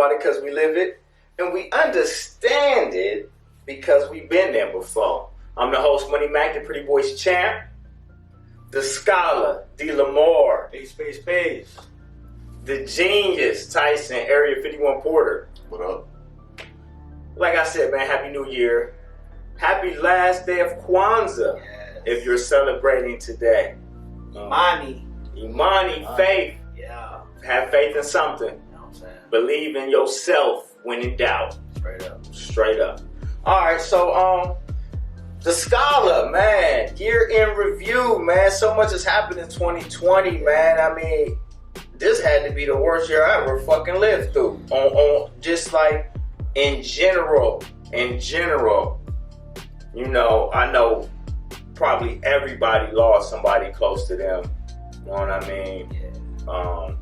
about it because we live it, and we understand it because we've been there before. I'm the host, Money Mac, the Pretty Boys Champ, the scholar, D. Lamar, Peace. the genius, Tyson, Area 51 Porter. What up? Like I said, man, Happy New Year. Happy last day of Kwanzaa, if you're celebrating today. Imani, faith. Yeah. Have faith in something. You know what I'm saying? Believe in yourself when in doubt. Straight up. All right, so the scholar, man, year in review, man. So much has happened in 2020, man. I mean, this had to be the worst year I ever fucking lived through. On just like in general. You know, I know probably everybody lost somebody close to them. You know what I mean? Yeah.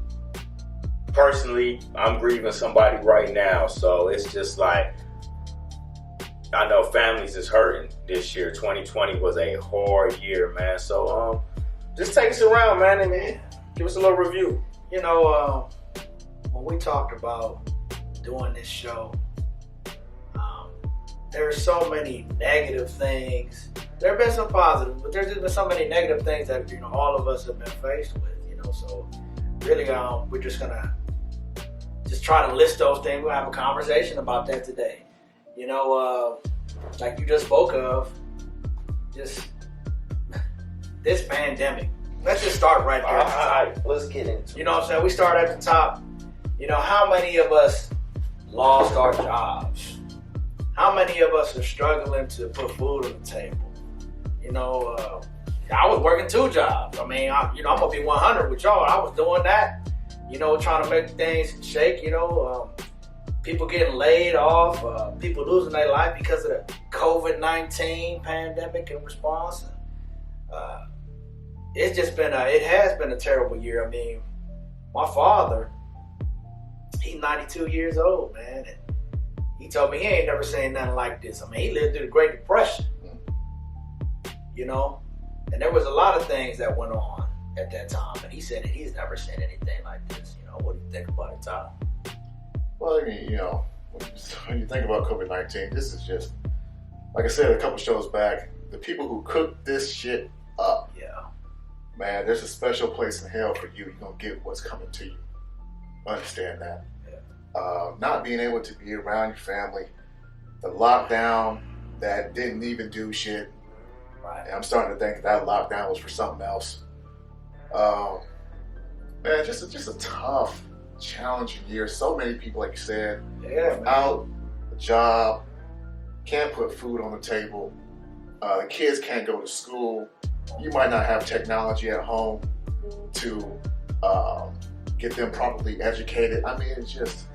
Personally, I'm grieving somebody right now, so it's just like, I know families is hurting this year. 2020 was a hard year, man. So just take us around, man, and give us a little review. You know, when we talked about doing this show, there are so many negative things. There have been some positives, but there's just been so many negative things that, you know, all of us have been faced with, you know. So really, we're just gonna try to list those things. We'll have a conversation about that today. You know, like you just spoke of, just this pandemic. Let's just start right there. All right, let's get into it. You know what I'm saying? We start at the top. You know, how many of us lost our jobs? How many of us are struggling to put food on the table? You know, I was working 2 jobs. I mean, I'm gonna be 100 with y'all. I was doing that, you know, trying to make things shake. You know, people getting laid off, people losing their life because of the COVID-19 pandemic and response. It's just been it has been a terrible year. I mean, my father, he's 92 years old, man. And he told me he ain't never seen nothing like this. I mean, he lived through the Great Depression, you know, and there was a lot of things that went on at that time. And he said that he's never seen anything like this. You know, what do you think about it, Tom? Well, I mean, you know, when you think about COVID-19, this is just, like I said a couple shows back, the people who cooked this shit up. Yeah. Man, there's a special place in hell for you. You're going to get what's coming to you. Understand that. Not being able to be around your family, the lockdown that didn't even do shit. Right. And I'm starting to think that lockdown was for something else. Man, just a tough, challenging year. So many people, like you said, without a job, can't put food on the table. The kids can't go to school. You might not have technology at home to get them properly educated. I mean, it's just,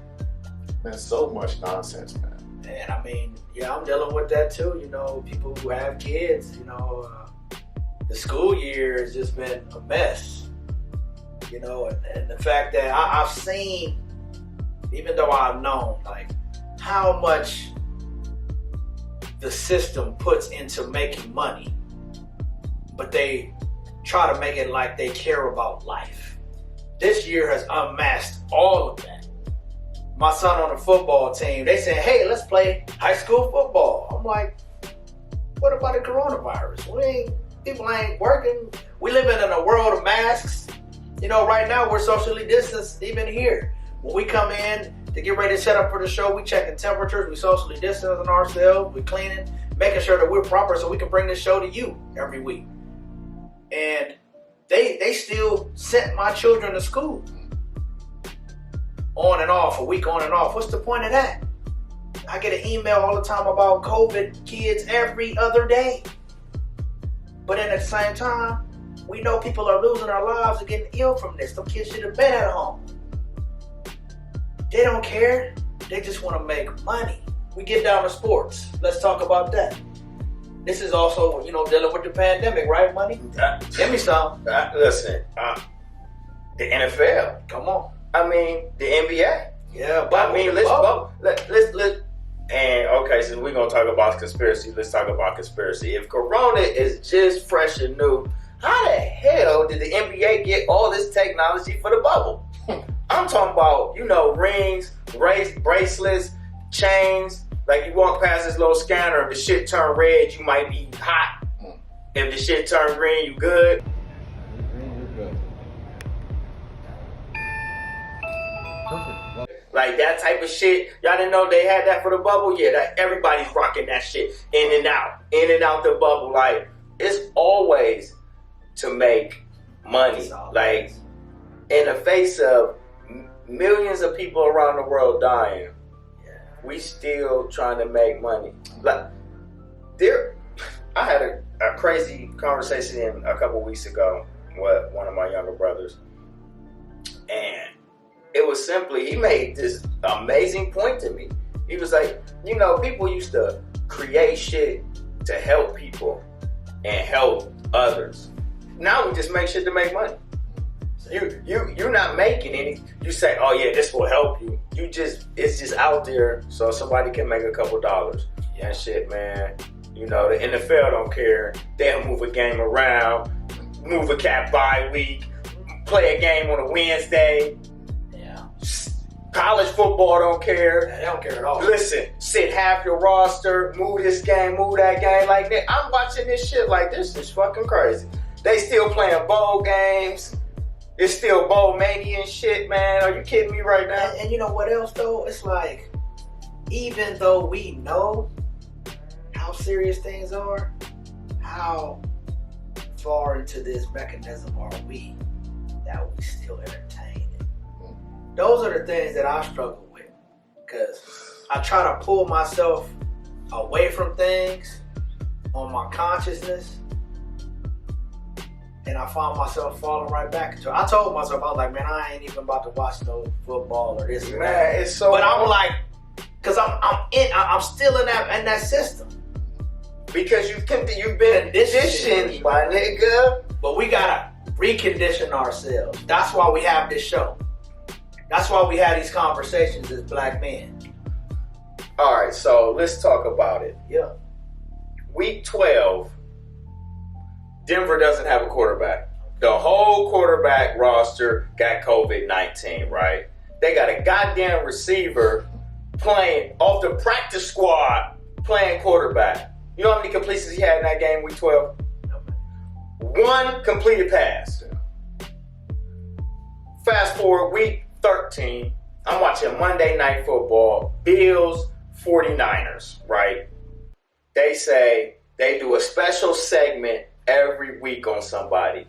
man, so much nonsense, man. And I mean, yeah, I'm dealing with that too. You know, people who have kids, you know, the school year has just been a mess. You know, and the fact that I've seen, even though I've known, like, how much the system puts into making money, but they try to make it like they care about life. This year has unmasked all of that. My son on the football team, they said, hey, let's play high school football. I'm like, what about the coronavirus? People ain't working. We live in a world of masks. You know, right now we're socially distanced even here. When we come in to get ready to set up for the show, we checking temperatures, we socially distancing ourselves, we cleaning, making sure that we're proper so we can bring this show to you every week. And they still sent my children to school. On and off, a week on and off. What's the point of that? I get an email all the time about COVID kids every other day. But then at the same time, we know people are losing their lives and getting ill from this. Them kids should have been at home. They don't care. They just want to make money. We get down to sports. Let's talk about that. This is also, you know, dealing with the pandemic, right, Money? Give me some. Listen, the NFL. Come on. I mean, the NBA. Yeah, I mean, let's and okay, so we're gonna talk about conspiracy. Let's talk about conspiracy. If Corona is just fresh and new, how the hell did the NBA get all this technology for the bubble? I'm talking about, you know, rings, bracelets, chains. Like you walk past this little scanner, if the shit turn red, you might be hot. If the shit turn green, you good. Like that type of shit. Y'all didn't know they had that for the bubble? Yeah, that everybody's rocking that shit. In and out the bubble. Like, it's always to make money. Like, in the face of millions of people around the world dying, we still trying to make money. Like, I had a crazy conversation a couple weeks ago with one of my younger brothers. And it was simply, he made this amazing point to me. He was like, you know, people used to create shit to help people and help others. Now we just make shit to make money. You're not making any. You say, oh yeah, this will help you. It's just out there so somebody can make a couple dollars. Yeah, shit, man. You know, the NFL don't care. They'll move a game around, move a cap bye week, play a game on a Wednesday. College football don't care. They don't care at all. Listen, sit half your roster, move this game, move that game like that. I'm watching this shit like this is fucking crazy. They still playing bowl games. It's still bowl mania and shit, man. Are you kidding me right now? And you know what else though? It's like, even though we know how serious things are, how far into this mechanism are we that we still entertain it? Those are the things that I struggle with, because I try to pull myself away from things on my consciousness, and I find myself falling right back into it. I told myself, I was like, man, I ain't even about to watch no football or this or that. Man, it's so but I'm like, because I'm still in that system. Because you've been conditioned, my nigga. But we gotta recondition ourselves. That's why we have this show. That's why we have these conversations as black men. All right, so let's talk about it. Yeah. Week 12, Denver doesn't have a quarterback. The whole quarterback roster got COVID-19, right? They got a goddamn receiver playing off the practice squad playing quarterback. You know how many completions he had in that game, week 12? One completed pass. Fast forward, week 13, I'm watching Monday Night Football, Bills, 49ers, right? They say they do a special segment every week on somebody.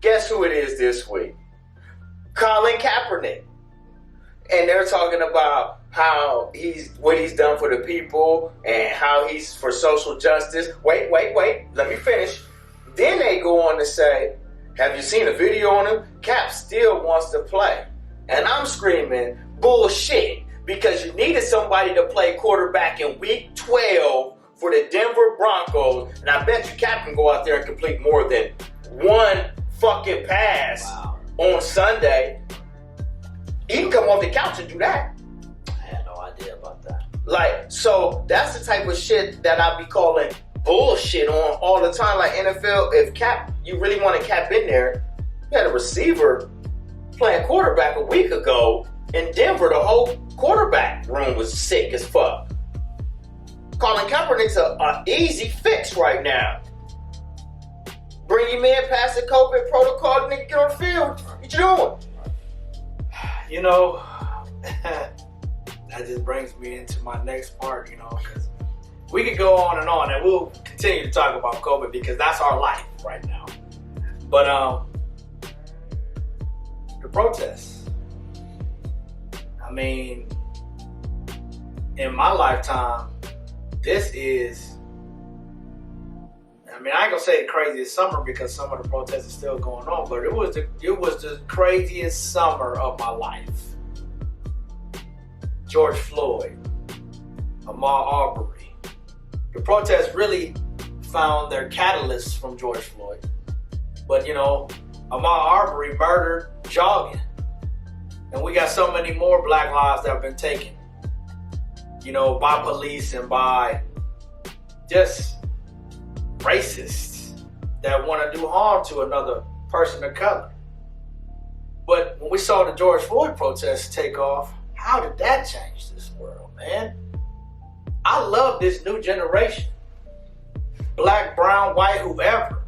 Guess who it is this week? Colin Kaepernick. And they're talking about how what he's done for the people and how he's for social justice. Wait, let me finish. Then they go on to say, have you seen a video on him? Cap still wants to play. And I'm screaming, bullshit, because you needed somebody to play quarterback in week 12 for the Denver Broncos, and I bet you Cap can go out there and complete more than one fucking pass on Sunday. He can come off the couch and do that. I had no idea about that. Like, so that's the type of shit that I be calling bullshit on all the time. Like NFL, if Cap, you really want to Cap in there, you had a receiver playing quarterback a week ago in Denver. The whole quarterback room was sick as fuck. Colin Kaepernick's an easy fix right now. Bring him in, pass the COVID protocol, nigga, get on the field. What you doing? You know, that just brings me into my next part, you know, because we could go on, and we'll continue to talk about COVID because that's our life right now. But the protests, I mean, in my lifetime, this is, I mean, I ain't gonna say the craziest summer because some of the protests are still going on, but it was the craziest summer of my life. George Floyd, Ahmaud Arbery. The protests really found their catalyst from George Floyd. But you know, Ahmaud Arbery murdered jogging. And we got so many more black lives that have been taken, you know, by police and by just racists that want to do harm to another person of color. But when we saw the George Floyd protests take off, How did that change this world, man? I love this new generation. Black, brown, white, whoever.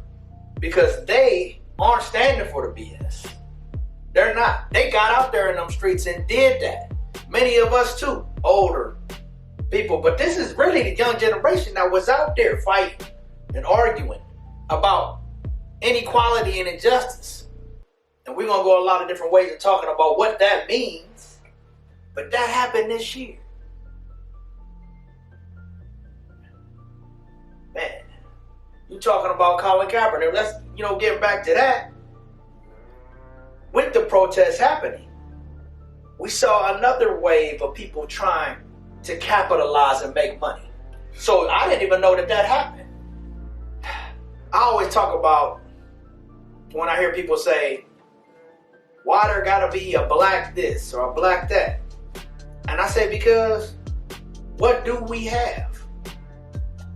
Because they aren't standing for the BS. They're not. They got out there in them streets and did that. Many of us too, older people. But this is really the young generation that was out there fighting and arguing about inequality and injustice. And we're going to go a lot of different ways of talking about what that means. But that happened this year. Man, you talking about Colin Kaepernick. Let's, get back to that. With the protests happening, we saw another wave of people trying to capitalize and make money. So I didn't even know that happened. I always talk about when I hear people say, why there gotta be a black this or a black that? And I say, because what do we have?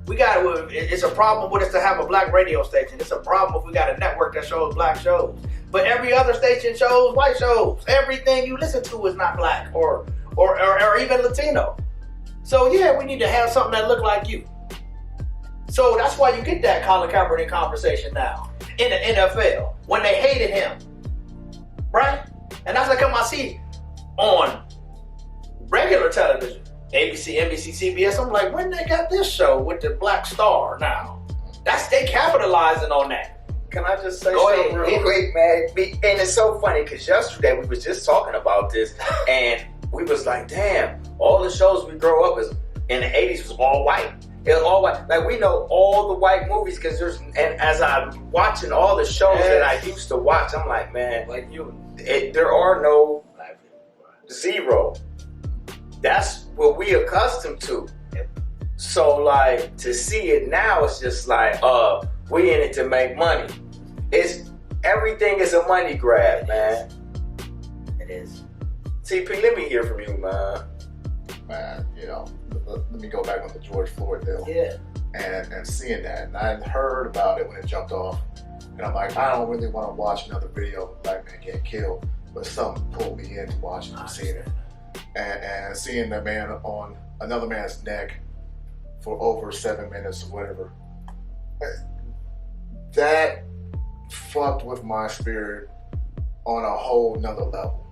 It's a problem with us to have a black radio station. It's a problem if we got a network that shows black shows. But every other station shows white shows. Everything you listen to is not black or even Latino. So yeah, we need to have something that look like you. So that's why you get that Colin Kaepernick conversation now in the NFL when they hated him, right? And that's like I see on regular television, ABC, NBC, CBS. I'm like, when they got this show with the black star now? They capitalizing on that. Can I just say something real quick, man? And it's so funny because yesterday we was just talking about this, and we was like, damn, all the shows we grow up in the 80s was all white. It was all white. Like, we know all the white movies because and as I'm watching all the shows that I used to watch, I'm like, man, there are no zero. That's what we accustomed to. So, like, to see it now, it's just like, we in it to make money. Everything is a money grab, man. It is. TP, let me hear from you, man. Man, let me go back on the George Floyd deal. Yeah. And seeing that, and I had heard about it when it jumped off, and I'm like, I don't really want to watch another video of a black man getting killed, but something pulled me into watching and seeing it, and seeing the man on another man's neck for over 7 minutes or whatever. That fucked with my spirit on a whole nother level.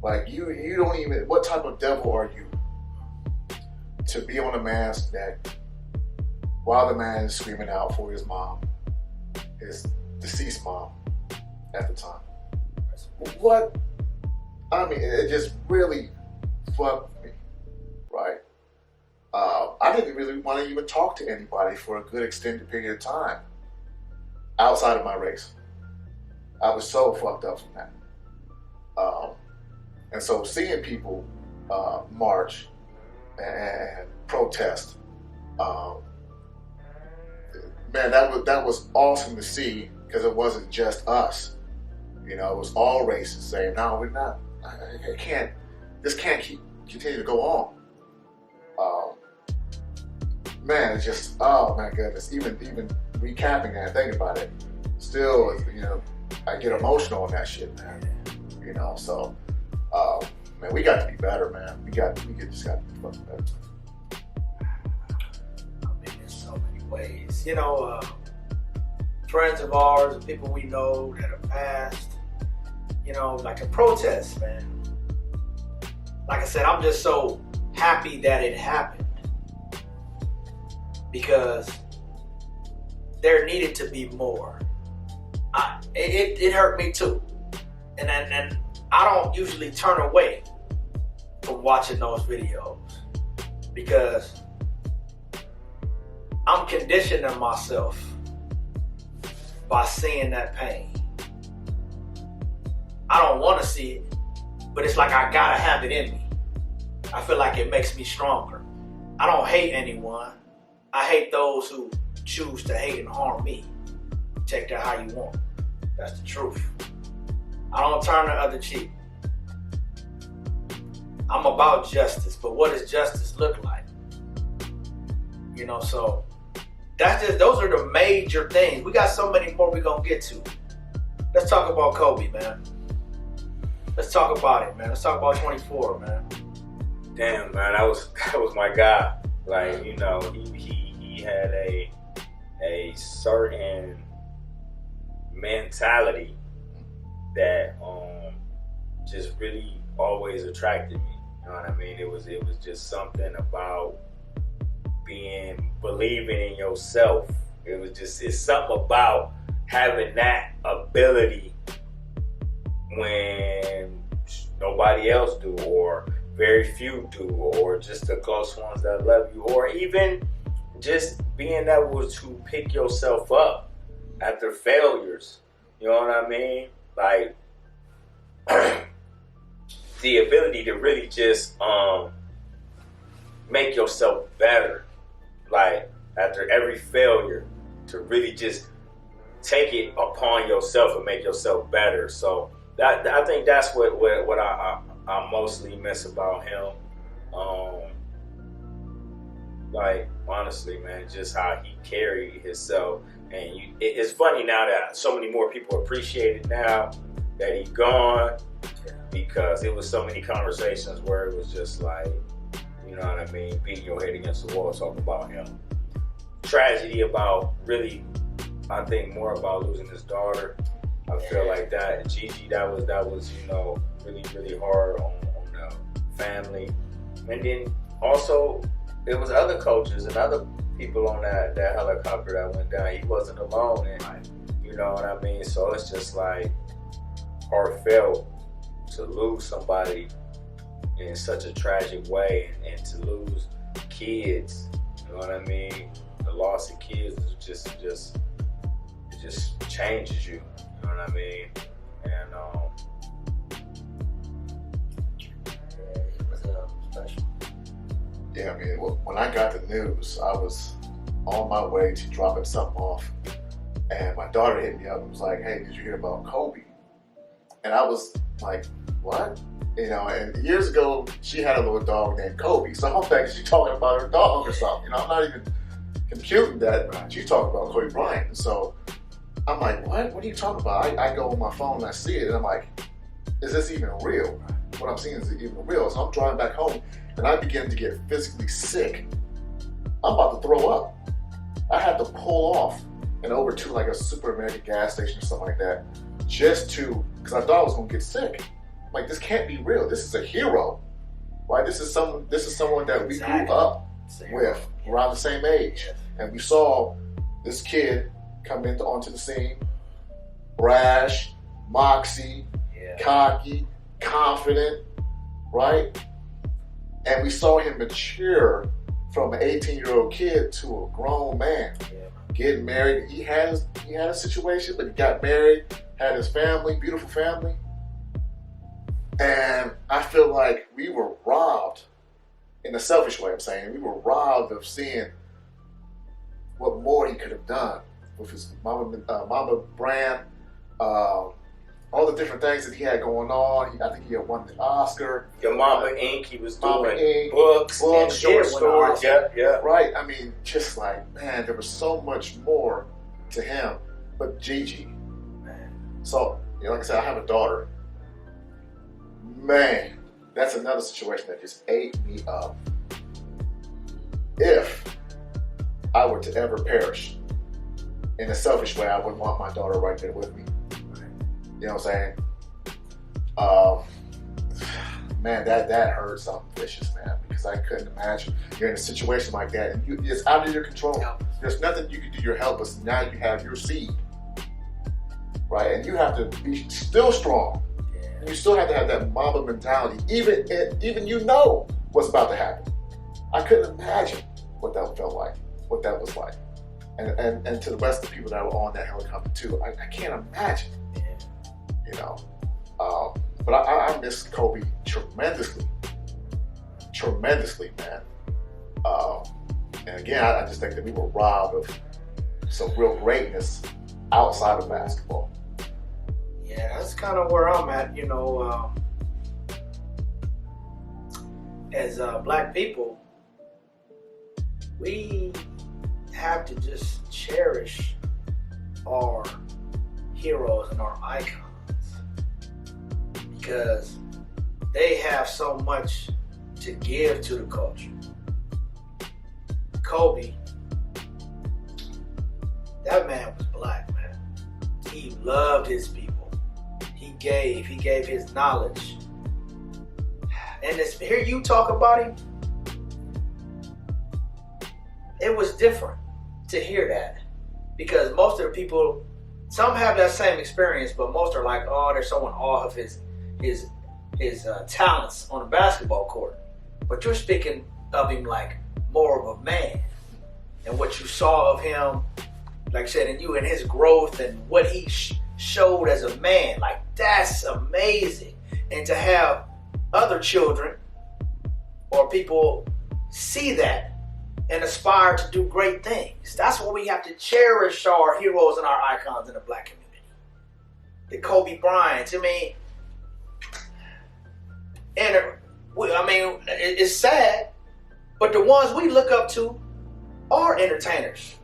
Like, you don't even, what type of devil are you to be on a man's neck while the man is screaming out for his mom, his deceased mom at the time? What? I mean, it just really fucked me, right? I didn't really want to even talk to anybody for a good extended period of time outside of my race. I was so fucked up from that. And so seeing people march and protest, man, that was awesome to see, because it wasn't just us. It was all races saying, no, we're not. This can't continue to go on. Man, it's just, oh my goodness. Even recapping that, thinking about it, still, I get emotional on that shit, man. So, man, we got to be better, man. We just got to be fucking better. I mean, in so many ways. Friends of ours, people we know that have passed, like a protest, man. Like I said, I'm just so happy that it happened, because there needed to be more. It hurt me too, and I don't usually turn away from watching those videos, because I'm conditioning myself by seeing that pain. I don't want to see it, but it's like I gotta have it in me. I feel like it makes me stronger. I don't hate anyone. I hate those who choose to hate and harm me. Take that how you want. That's the truth. I don't turn the other cheek. I'm about justice, but what does justice look like? So those are the major things. We got so many more we're gonna get to. Let's talk about Kobe, man. Let's talk about it, man. Let's talk about 24, man. Damn, man, that was my guy. Like, you know, he had a certain mentality that just really always attracted me. You know what I mean? It was just something about believing in yourself. It's something about having that ability when nobody else do, or very few do, or just the close ones that love you, or even just being able to pick yourself up after failures. You know what I mean? Like the ability to really just make yourself better. Like after every failure, to really just take it upon yourself and make yourself better. So I think that's what I mostly miss about him. Like honestly, man, just how he carried himself. And it's funny now that so many more people appreciate it now that he's gone, because it was so many conversations where it was just like, you know what I mean, beating your head against the wall talking about him. Tragedy about really, I think more about losing his daughter. I feel like that. And Gigi, that was you know, really, really hard on the family. And then also there was other coaches and other people on that helicopter that went down. He wasn't alone, and you know what I mean? So it's just like heartfelt to lose somebody in such a tragic way, and to lose kids. You know what I mean? The loss of kids is it just changes you. You know what I mean? And it was special. Yeah, I mean, when I got the news, I was on my way to dropping something off, and my daughter hit me up and was like, "Hey, did you hear about Kobe?" And I was like, "What?" You know, and years ago, she had a little dog named Kobe, so I'm thinking she's talking about her dog or something. You know, I'm not even computing that she's talking about Kobe Bryant. And so I'm like, "What? What are you talking about?" I go on my phone and I see it, and I'm like, "Is this even real? What I'm seeing is it even real?" So I'm driving back home, and I begin to get physically sick. I'm about to throw up. I had to pull off and over to like a Super American gas station or something like that, just to, because I thought I was gonna get sick. Like, this can't be real. This is a hero, right? This is someone that we grew up with around the same age, and we saw this kid come onto the scene, brash, moxie, cocky, confident, right? And we saw him mature from an 18-year-old kid to a grown man, getting married. He had a situation, but he got married, had his family, beautiful family. And I feel like we were robbed, in a selfish way I'm saying, we were robbed of seeing what more he could have done with his Mama brand, all the different things that he had going on. I think he had won the Oscar. Your Mama Inc. He was doing books and short stories. Yeah. Right. I mean, just like, man, there was so much more to him. But Gigi, man. So, you know, like I said, I have a daughter. Man, that's another situation that just ate me up. If I were to ever perish, in a selfish way, I wouldn't want my daughter right there with me. You know what I'm saying? Man, that hurt something vicious, man, because I couldn't imagine you're in a situation like that, and it's out of your control. There's nothing you can do. You're helpless. Now you have your seed, right? And you have to be still strong. You still have to have that Mamba mentality, even you know what's about to happen. I couldn't imagine what that felt like, what that was like, and to the rest of the people that were on that helicopter too. I can't imagine. You know, but I miss Kobe tremendously, man. And again, I just think that we were robbed of some real greatness outside of basketball. Yeah, that's kind of where I'm at. You know, as Black people, we have to just cherish our heroes and our icons. because they have so much to give to the culture. Kobe, that man was black, man. He loved his people. He gave his knowledge. And hear you talk about him, it was different to hear that. Because most of the people, some have that same experience, but most are like, oh, they're so in awe of his talents on the basketball court. But you're speaking of him like more of a man, and what you saw of him, like I said, in you and his growth and what he showed as a man, like that's amazing. And to have other children or people see that and aspire to do great things. That's what we have to cherish our heroes and our icons in the black community. The Kobe Bryants. I mean, it's sad, but the ones we look up to are entertainers.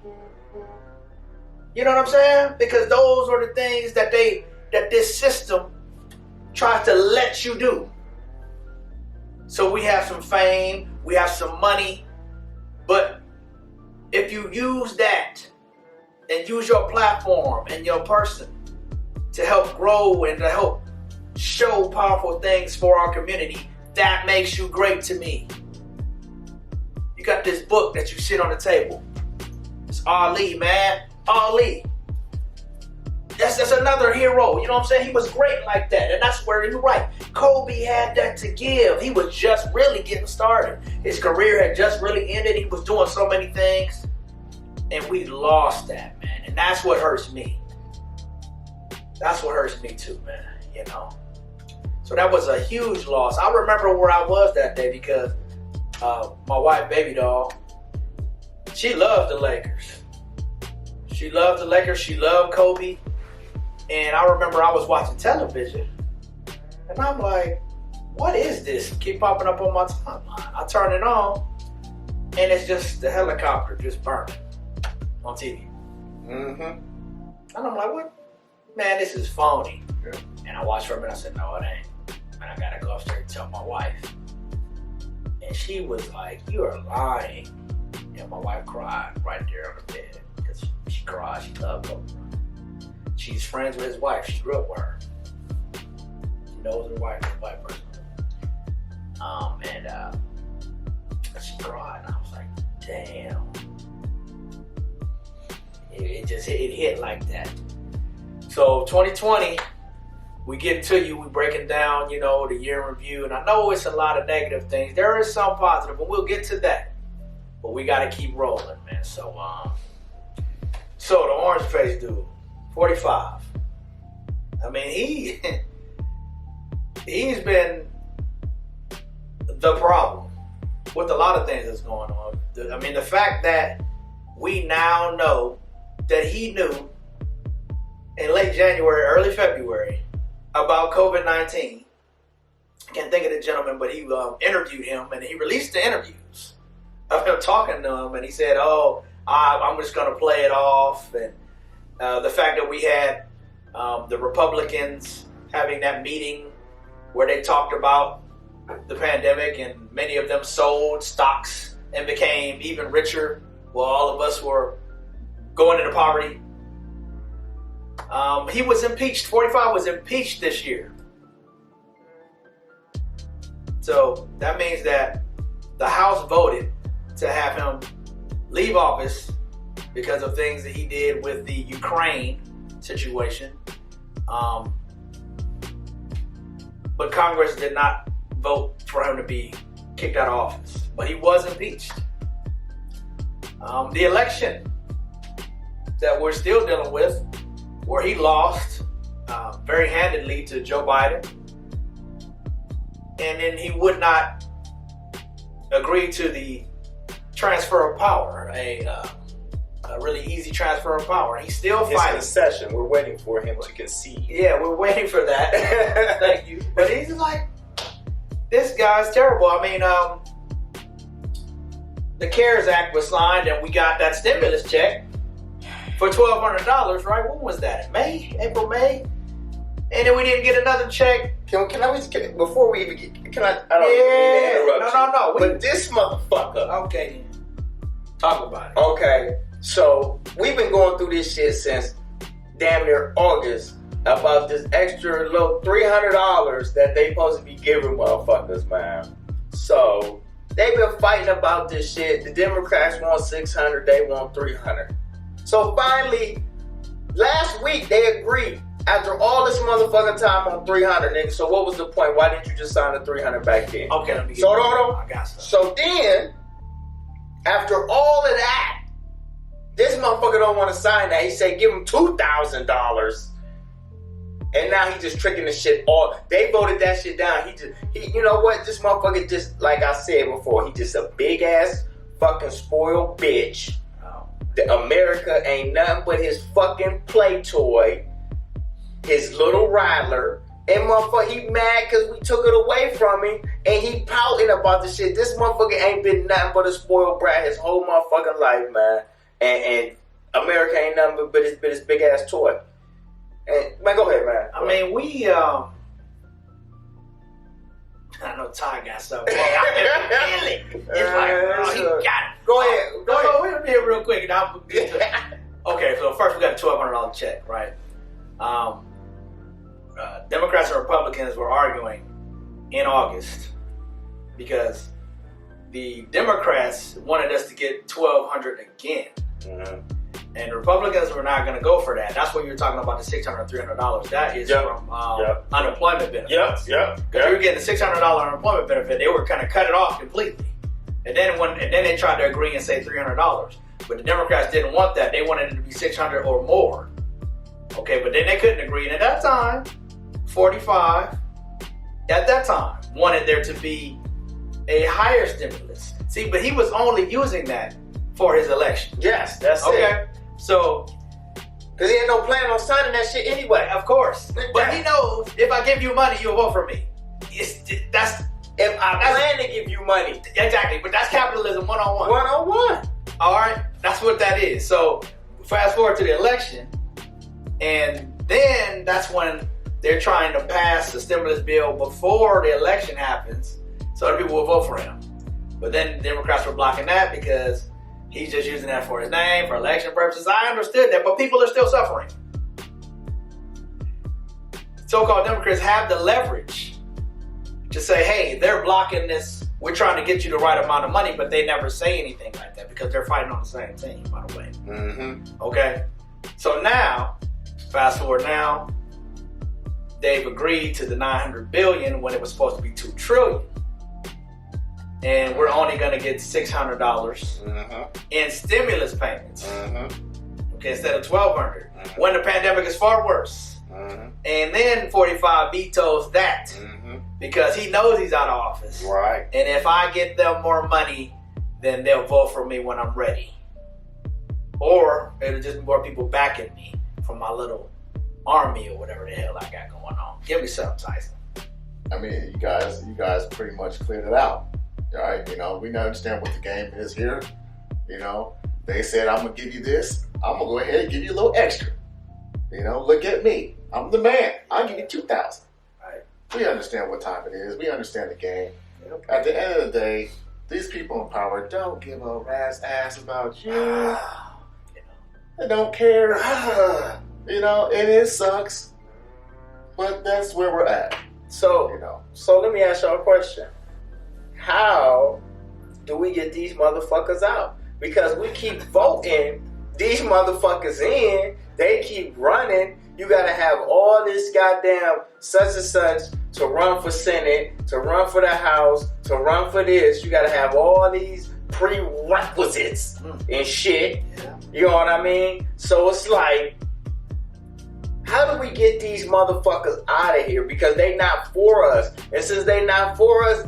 You know what I'm saying? Because those are the things that this system tries to let you do. So we have some fame, we have some money, but if you use that and use your platform and your person to help grow and to help show powerful things for our community, that makes you great to me. You got this book that you sit on the table. It's Ali, man. Ali. That's another hero. You know what I'm saying? He was great like that. And that's where you're right. Kobe had that to give. He was just really getting started. His career had just really ended. He was doing so many things. And we lost that, man. And that's what hurts me. That's what hurts me too, man. You know. So that was a huge loss. I remember where I was that day because my wife, baby doll, she loved the Lakers. She loved the Lakers. She loved Kobe. And I remember I was watching television. And I'm like, what is this? Keep popping up on my timeline. I turn it on. And it's just the helicopter just burning on TV. Mm-hmm. And I'm like, what? Man, this is phony. Yeah. And I watched for a minute. I said, no, it ain't. And I gotta go upstairs and tell my wife. And she was like, you are lying. And my wife cried right there on the bed. Because she cried. She loved Kobe. She's friends with his wife. She grew up with her. She knows her wife, his wife person. And she cried. And I was like, damn. It hit like that. So 2020, we get to you, we breaking down, you know, the year in review. And I know it's a lot of negative things. There is some positive, but we'll get to that. But we got to keep rolling, man. So the orange face dude, 45. I mean, he's been the problem with a lot of things that's going on. I mean, the fact that we now know that he knew in late January, early February about COVID-19. I can't think of the gentleman, but he interviewed him and he released the interviews of him talking to him. And he said, oh, I'm just going to play it off. And the fact that we had the Republicans having that meeting where they talked about the pandemic and many of them sold stocks and became even richer while all of us were going into poverty. He was impeached. 45 was impeached this year. So that means that the House voted to have him leave office because of things that he did with the Ukraine situation. But Congress did not vote for him to be kicked out of office. But he was impeached. The election that we're still dealing with, where he lost very handedly to Joe Biden. And then he would not agree to the transfer of power, a really easy transfer of power. He's still fighting. His concession. We're waiting for him to concede. Yeah, we're waiting for that. Thank you. But he's like, this guy's terrible. I mean, the CARES Act was signed and we got that stimulus check for $1,200, right? When was that? In May? April, May? and then we didn't get another check. Before we even get, I don't Yeah. mean to interrupt you. No. But this motherfucker. Okay. Talk about it. Okay. So we've been going through this shit since damn near August about this extra little $300 that they supposed to be giving motherfuckers, man. So they've been fighting about this shit. The Democrats want $600, they want $300. So finally, last week they agreed after all this motherfucking time on $300, nigga. So what was the point? Why didn't you just sign the $300 back then? Okay, let me get I got some. So then, after all of that, this motherfucker don't want to sign that. He said give him $2,000. And now he just tricking the shit all. They voted that shit down. You know what? This motherfucker just, like I said before, he just a big ass fucking spoiled bitch. The America ain't nothing but his fucking play toy, his little rattler. And motherfucker, he mad because we took it away from him. And he pouting about the shit. This motherfucker ain't been nothing but a spoiled brat his whole motherfucking life, man. And America ain't nothing but his big ass toy. And man, go ahead, man. I mean, I know Ty got something. It's like, he got it. Go ahead. Wait a minute, real quick. Okay, so first we got a $1,200 check, right? Democrats and Republicans were arguing in August because the Democrats wanted us to get $1,200 again. Mm-hmm. And Republicans were not going to go for that. That's what you're talking about, the $600, $300. That is from unemployment benefits. Because you were getting the $600 unemployment benefit, they were kind of cut it off completely. And then they tried to agree and say $300. But the Democrats didn't want that. They wanted it to be $600 or more. Okay, but then they couldn't agree. And at that time, 45, at that time, wanted there to be a higher stimulus. See, but he was only using that for his election. Yes, that's it. Okay. So, because he had no plan on signing that shit anyway. Of course. But he knows if I give you money, you'll vote for me. If I plan to give you money. Exactly. But that's capitalism 101. 101. All right. That's what that is. So, fast forward to the election. And then that's when they're trying to pass the stimulus bill before the election happens. So other people will vote for him. But then the Democrats were blocking that because he's just using that for his name, for election purposes. I understood that, but people are still suffering. So-called Democrats have the leverage to say, hey, they're blocking this. We're trying to get you the right amount of money, but they never say anything like that because they're fighting on the same team, by the way. Mm-hmm. Okay? So now, fast forward now, they've agreed to the $900 billion when it was supposed to be $2 trillion. And we're only going to get $600 in stimulus payments. Okay, instead of $1,200. When the pandemic is far worse. And then 45 vetoes that because he knows he's out of office. Right. And if I get them more money, then they'll vote for me when I'm ready. Or it'll just be more people backing me from my little army or whatever the hell I got going on. Give me something, Tyson. I mean, you guys pretty much cleared it out. All right, we understand what the game is here. They said, I'm going to give you this. I'm going to go ahead and give you a little extra. Look at me. I'm the man. I'll give you $2,000. Right. We understand what time it is. We understand the game. Okay. At the end of the day, these people in power don't give a rat's ass about you. They don't care. And it sucks. But that's where we're at. So let me ask y'all a question. How do we get these motherfuckers out? Because we keep voting these motherfuckers in. They keep running. You gotta have all this goddamn such and such to run for Senate, to run for the House, to run for this. You gotta have all these prerequisites and shit. Yeah. You know what I mean? So it's like, how do we get these motherfuckers out of here? Because they not for us. And since they not for us,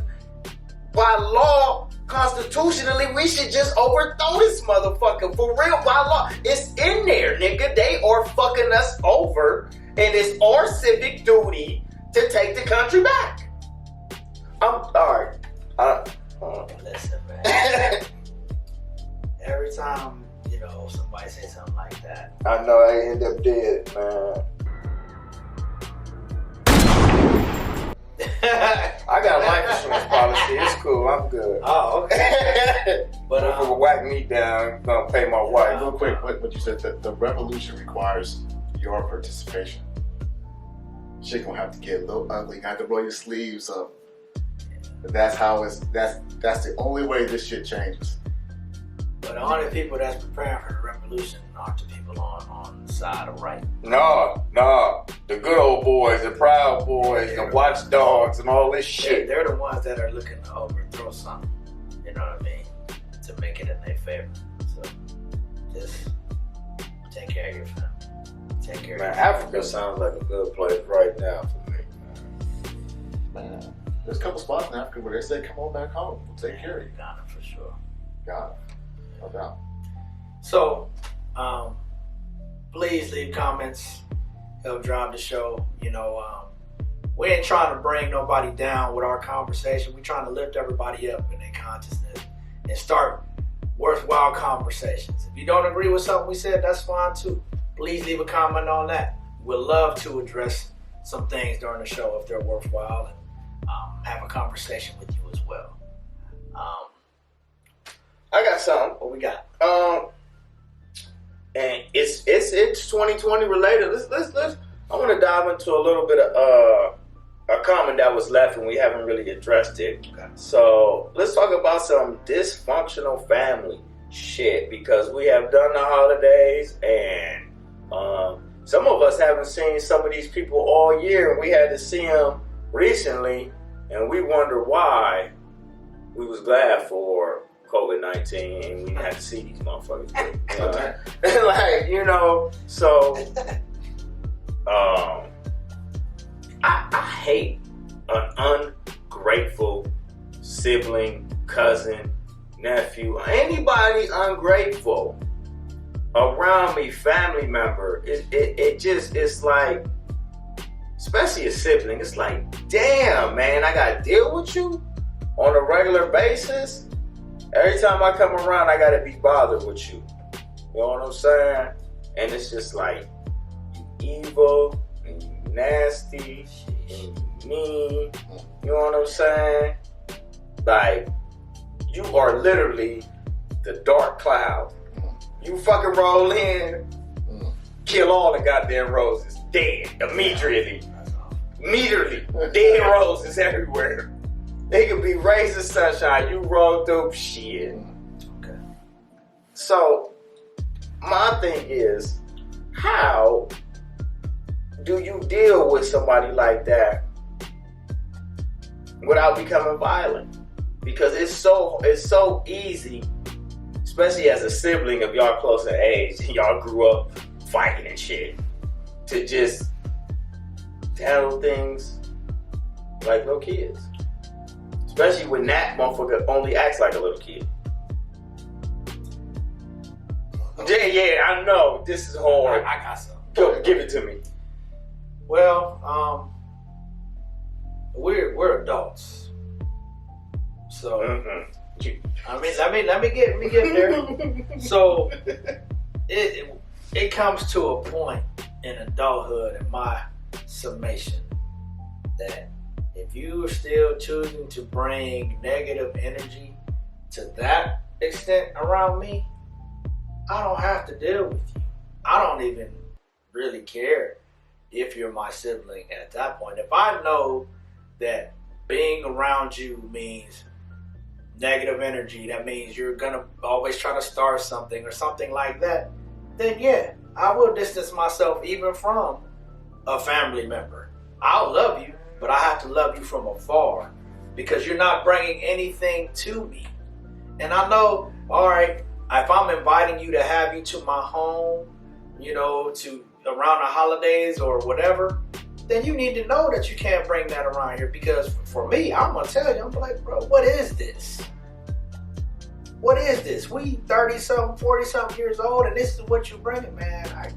by law, constitutionally, we should just overthrow this motherfucker. For real, by law. It's in there, nigga. They are fucking us over. And it's our civic duty to take the country back. I'm sorry. Listen, man. Every time, somebody say something like that, I know I end up dead, man. cool. I'm good. Oh, okay. But if it whack me down, I'm gonna pay my wife. Real quick, what you said, that the revolution requires your participation. Shit gonna have to get a little ugly. You have to roll your sleeves up. But that's how that's the only way this shit changes. But the only people that's preparing for the revolution aren't the people on the side of right. No. The good old boys, the proud boys, the watchdogs, and all this shit. They're the ones that are looking to overthrow something. You know what I mean? To make it in their favor. So just take care of your family. Take care of your family. Africa sounds like a good place right now for me. Man, there's a couple spots in Africa where they say, come on back home. We'll take care of you. Ghana for sure. Got it. No doubt. So, please leave comments. Help drive the show. You know, we ain't trying to bring nobody down with our conversation. We're trying to lift everybody up in their consciousness and start worthwhile conversations. If you don't agree with something we said, that's fine too. Please leave a comment on that. We'd love to address some things during the show if they're worthwhile and have a conversation with you as well. I got something. What we got? And it's 2020 related. Let's. I want to dive into a little bit of a comment that was left and we haven't really addressed it. Okay. So let's talk about some dysfunctional family shit because we have done the holidays and some of us haven't seen some of these people all year and we had to see them recently and we wonder why. We was glad for COVID-19 and we didn't have to see these motherfuckers. Like, you know, so I hate an ungrateful sibling, cousin, nephew, anybody ungrateful around me, family member. It's like, especially a sibling, it's like, damn, man, I gotta deal with you on a regular basis. Every time I come around, I gotta be bothered with you. You know what I'm saying? And it's just like, you evil, and you nasty, and you mean. You know what I'm saying? Like, you are literally the dark cloud. You fucking roll in, kill all the goddamn roses. Dead. Immediately. Dead roses everywhere. They could be rays of sunshine. You roll through shit. Okay. So, my thing is, how do you deal with somebody like that without becoming violent? Because it's so easy, especially as a sibling of y'all close in age, y'all grew up fighting and shit, to just handle things like little kids. Especially when that motherfucker only acts like a little kid. Yeah, I know. This is hard. I got some. Go, give it to me. Well, we're adults. So I mean, let me get there. So it comes to a point in adulthood, in my summation, that if you are still choosing to bring negative energy to that extent around me, I don't have to deal with you. I don't even really care if you're my sibling at that point. If I know that being around you means negative energy, that means you're gonna always try to start something or something like that, then yeah, I will distance myself even from a family member. I'll love you, but I have to love you from afar because you're not bringing anything to me. And I know, all right, if I'm inviting you to have you to my home, you know, to around the holidays or whatever, then you need to know that you can't bring that around here, because for me, I'm gonna tell you, I'm like, bro, what is this? What is this? We 30-something, 40-something years old, and this is what you bring, man.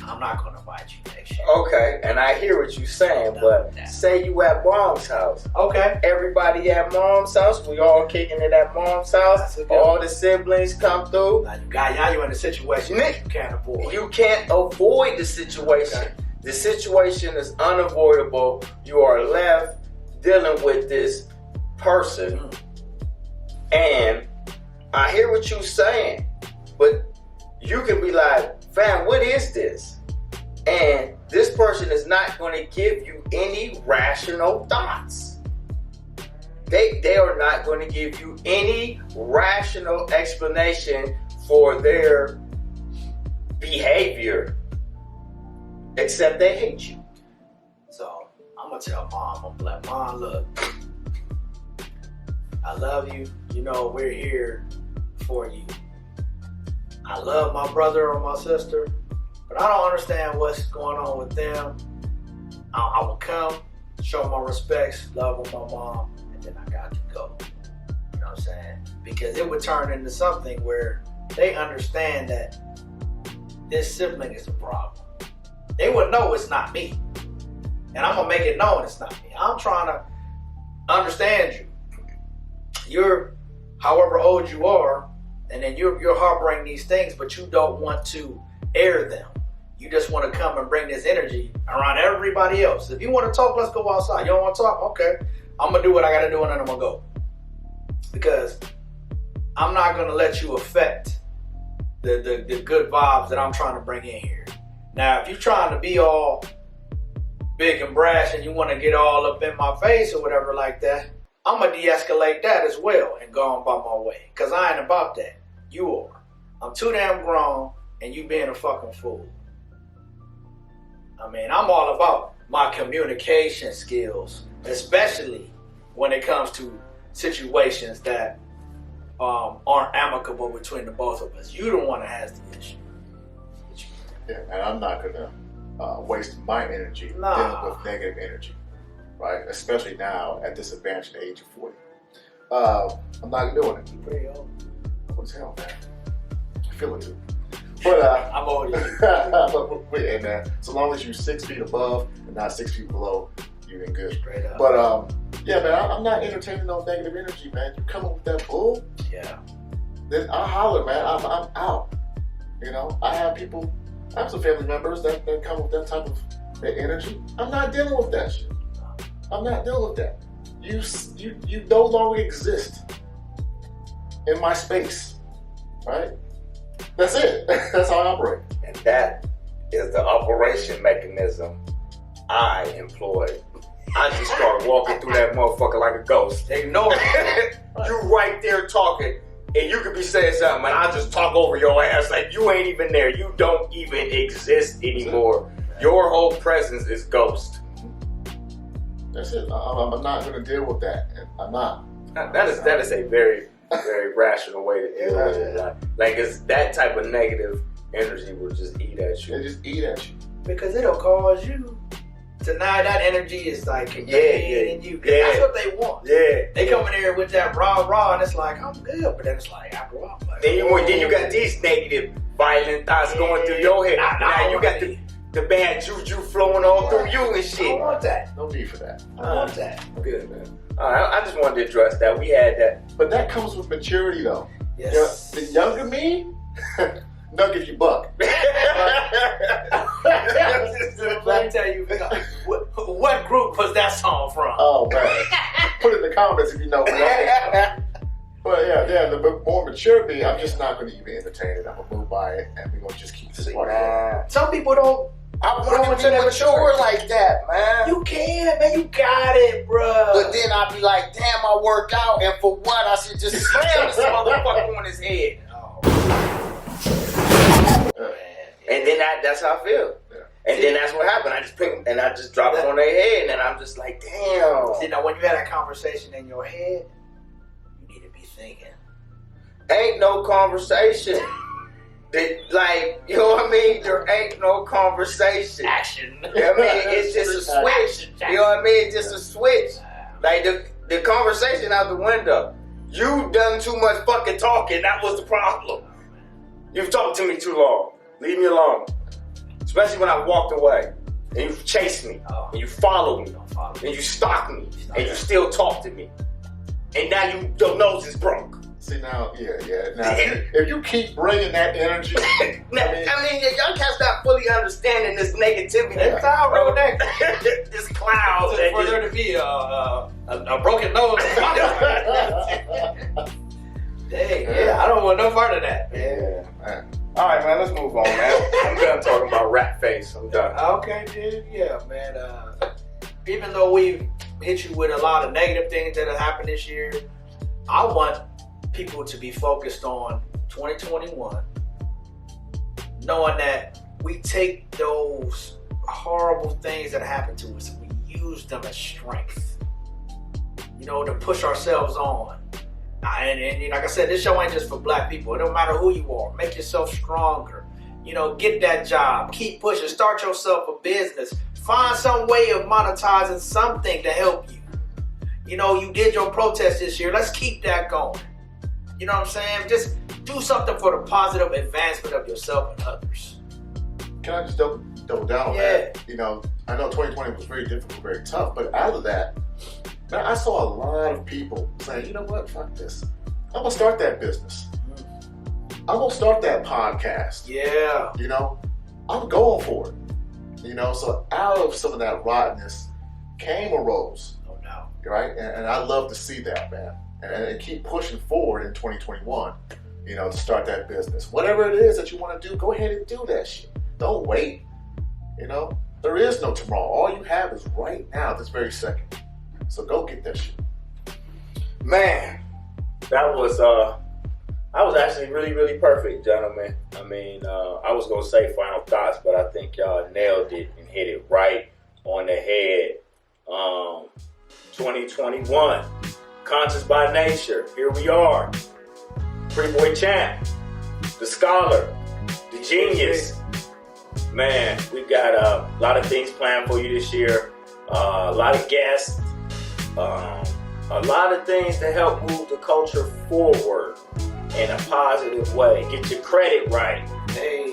I'm not gonna invite you next year. Okay, and I hear what you're saying, but say you at mom's house. Okay. Everybody at mom's house, we all kicking it at mom's house. All the siblings come through. Now you're in a situation that you can't avoid. You can't avoid the situation. Okay. The situation is unavoidable. You are left dealing with this person And I hear what you're saying, but you can be like, fam, what is this? And this person is not going to give you any rational thoughts. They are not going to give you any rational explanation for their behavior, except they hate you. So I'm gonna tell mom, I'm like, Mom, look, I love you. You know, we're here for you. I love my brother or my sister, but I don't understand what's going on with them. I will come, show my respects, love with my mom, and then I got to go. You know what I'm saying? Because it would turn into something where they understand that this sibling is a problem. They would know it's not me. And I'm gonna make it known it's not me. I'm trying to understand you. You're however old you are, and then you're harboring these things, but you don't want to air them. You just want to come and bring this energy around everybody else. If you want to talk, let's go outside. You don't want to talk? Okay. I'm gonna do what I gotta do and then I'm gonna go. Because I'm not gonna let you affect the good vibes that I'm trying to bring in here. Now, if you're trying to be all big and brash and you want to get all up in my face or whatever like that, I'm going to de-escalate that as well and go on by my way. Because I ain't about that. You are. I'm too damn grown and you being a fucking fool. I mean, I'm all about my communication skills, especially when it comes to situations that aren't amicable between the both of us. You the one that has the issue. Yeah, and I'm not gonna waste my energy dealing with negative energy, right? Especially now at this advanced age of 40. I'm not doing it. You're pretty old. What the hell, man? I feel it too. But I'm older than you. Hey, man, so long as you're 6 feet above and not 6 feet below, you're in good. Straight up. But yeah, man, I'm not entertaining no negative energy, man. You come up with that bull, yeah. Then I holler, man. I'm out. You know, I have some family members that come with that type of energy. I'm not dealing with that shit. I'm not dealing with that. You no longer exist in my space, right? That's it. That's how I operate. And that is the operation mechanism I employed. I just started walking through that motherfucker like a ghost. Ignore it. You right there talking, and you could be saying something, and I just talk over your ass like you ain't even there. You don't even exist anymore. Your whole presence is ghost. That's it. I'm not going to deal with that. I'm not. That is a very, very rational way to deal with it. Like it's that type of negative energy will just eat at you. They just eat at you. Because it'll cause you to now that energy is like in you. Yeah. That's what they want. Yeah. They come in here with that rah and it's like, I'm good. But then it's like, after a while, like, then you got these negative, violent thoughts going through your head. Now you got the bad juju flowing all through you and shit. I don't want that. No need for that. I want that. Good, man. I just wanted to address that. We had that. But that comes with maturity, though. Yes. The younger me, nugget you buck. Let me tell you, what group was that song from? Oh, man. Put it in the comments if you know. But yeah, the more mature me, I'm just not going to even entertain it. I'm going to move by it, and we're going to just keep this part going. Some people don't. I want to be mature like that, man. You can, man. You got it, bro. But then I'd be like, damn, I work out, and for what? I should just slam this motherfucker on his head. And then that's how I feel. Yeah. And then that's what happened. I just pick them, and I just drop it on their head, and I'm just like, damn. See, now when you had that conversation in your head, you need to be thinking. Ain't no conversation. Like, you know what I mean? There ain't no conversation. Action. You know what I mean? It's just a switch. You know what I mean? It's just a switch. Like, the conversation out the window. You done too much fucking talking. That was the problem. You've talked to me too long. Leave me alone. Especially when I walked away. And you chased me. And you followed me. And you stalked me. And you still talk to me. And now your nose is broke. See now, yeah. Now, if you keep bringing that energy, now, I mean, y'all cats not fully understanding this negativity. It's all real negative. This cloud. For there to be a broken nose. Hey, yeah, I don't want no part of that, man. Yeah, man. All right, man, let's move on, man. I'm done talking about rat face. I'm done. Okay, dude. Yeah, man. Even though we've hit you with a lot of negative things that have happened this year, I want people to be focused on 2021, knowing that we take those horrible things that happened to us and we use them as strength, to push ourselves on. And like I said, this show ain't just for black people. It don't matter who you are. Make yourself stronger. Get that job. Keep pushing. Start yourself a business. Find some way of monetizing something to help you. You did your protest this year. Let's keep that going. You know what I'm saying? Just do something for the positive advancement of yourself and others. Can I just double down on that? I know 2020 was very difficult, very tough, but out of that, man, I saw a lot of people saying, you know what, fuck this. I'm going to start that business. I'm going to start that podcast. Yeah. I'm going for it. So out of some of that rottenness came a rose. Oh, no. Right? And I love to see that, man. And keep pushing forward in 2021, to start that business. Whatever it is that you want to do, go ahead and do that shit. Don't wait. There is no tomorrow. All you have is right now, this very second. So go get that shit. Man, that was actually really, really perfect, gentlemen. I mean, I was going to say final thoughts, but I think y'all nailed it and hit it right on the head. 2021, Conscious by Nature. Here we are. Pretty Boy Champ, the scholar, the genius. Man, we've got a lot of things planned for you this year. A lot of guests. A lot of things to help move the culture forward in a positive way. Get your credit right. Hey.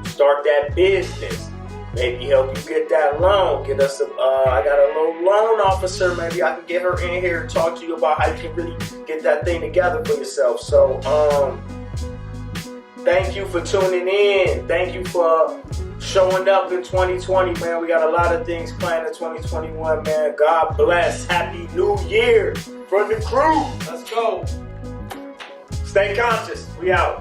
Start that business. Maybe help you get that loan. Get us I got a little loan officer. Maybe I can get her in here and talk to you about how you can really get that thing together for yourself. So, thank you for tuning in. Thank you for showing up in 2020, man. We got a lot of things planned in 2021, man. God bless. Happy New Year from the crew. Let's go. Stay conscious. We out.